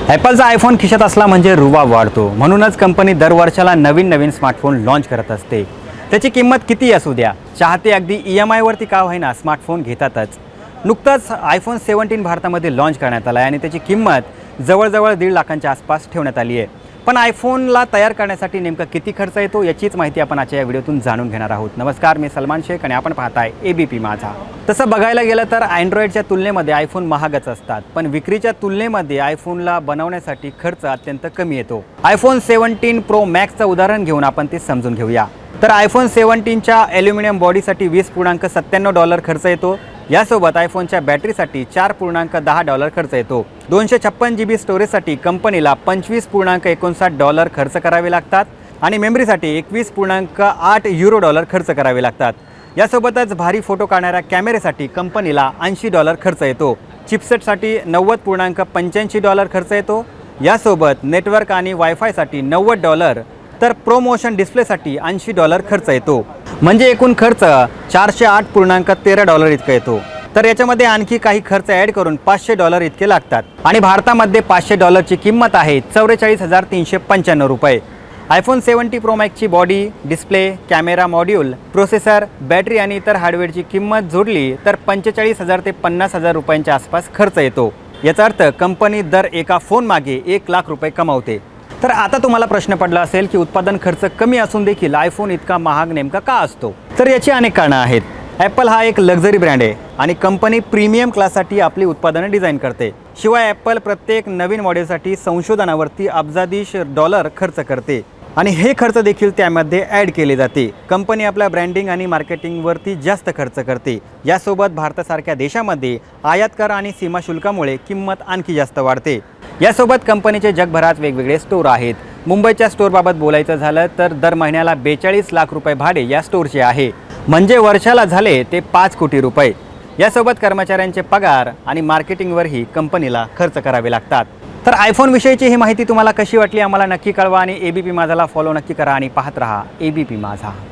ॲपलचा iPhone खिशात असला म्हणजे रुबाब वाढतो. म्हणूनच कंपनी दरवर्षाला नवीन स्मार्टफोन लॉन्च करत असते. त्याची किंमत किती असू द्या, चाहते अगदी EMIवरती का होईना स्मार्टफोन घेतातच. नुकताच आयफोन 17 भारतामध्ये लॉन्च करण्यात आला आहे आणि त्याची किंमत जवळजवळ 1.5 लाखांच्या आसपास ठेवण्यात आली आहे. पण आयफोनला तयार करण्यासाठी नेमका किती खर्च येतो याचीच माहिती आपण आजच्या या व्हिडिओतून जाणून घेणार आहोत. नमस्कार, मी सलमान शेख आणि आपण पाहताय ABP माझा. तसं बघायला गेलं तर अँड्रॉइडच्या तुलनेमध्ये आयफोन महागच असतात, पण विक्रीच्या तुलनेमध्ये आयफोनला बनवण्यासाठी खर्च अत्यंत कमी येतो. आयफोन 17 प्रो मॅक्सचं उदाहरण घेऊन आपण ते समजून घेऊया. तर आयफोन 17च्या ॲल्युमिनियम बॉडीसाठी $20.97 खर्च येतो. यासोबत आयफोनच्या बॅटरीसाठी $4.10 खर्च येतो. 256 GB स्टोरेजसाठी कंपनीला $25.59 खर्च करावे लागतात आणि मेमरीसाठी €21.8 खर्च करावे लागतात. यासोबतच भारी फोटो काढणाऱ्या कॅमेऱ्यासाठी कंपनीला $80 खर्च येतो. चिपसेटसाठी $90.85 खर्च येतो. यासोबत नेटवर्क आणि वायफायसाठी $90, तर प्रोमोशन डिस्प्लेसाठी $80 खर्च येतो. म्हणजे एकूण खर्च $408.13 इतका येतो. तर याच्यामध्ये आणखी काही खर्च ॲड करून $500 इतके लागतात आणि भारतामध्ये $500ची किंमत आहे ₹44,395. आयफोन 17 प्रो मॅक्सची body, display, camera module, processor, battery आणि इतर हार्डवेअरची किंमत जोडली तर $45,000 ते $50,000 आसपास खर्च येतो. याचा अर्थ कंपनी दर एका फोनमागे ₹1 लाख कमावते. तर आता तुम्हाला प्रश्न पडला असेल की उत्पादन खर्च कमी असून देखील आयफोन इतका महाग नेमका का असतो? तर याची अनेक कारणं आहेत. ॲपल हा एक लक्झरी ब्रँड आहे आणि कंपनी प्रीमियम क्लाससाठी आपली उत्पादनं डिझाईन करते. शिवाय ॲपल प्रत्येक नवीन मॉडेलसाठी संशोधनावरती अब्जाधीश डॉलर खर्च करते आणि हे खर्च देखील त्यामध्ये ॲड केले जाते. कंपनी आपल्या ब्रँडिंग आणि मार्केटिंगवरती जास्त खर्च करते. यासोबत भारतासारख्या देशामध्ये आयात कर आणि सीमाशुल्कामुळे किंमत आणखी जास्त वाढते. यासोबत कंपनीचे जगभरात वेगवेगळे स्टोर आहेत. मुंबईच्या स्टोअरबाबत बोलायचं झालं तर दर महिन्याला ₹42 लाख भाडे या स्टोअरचे आहे, म्हणजे वर्षाला झाले ते ₹5 कोटी. यासोबत कर्मचाऱ्यांचे पगार आणि मार्केटिंगवरही कंपनीला खर्च करावे लागतात. तर आयफोन विषयीची ही माहिती तुम्हाला कशी वाटली आम्हाला नक्की कळवा आणि ABP माझाला फॉलो नक्की करा आणि पाहत रहा ABP माझा.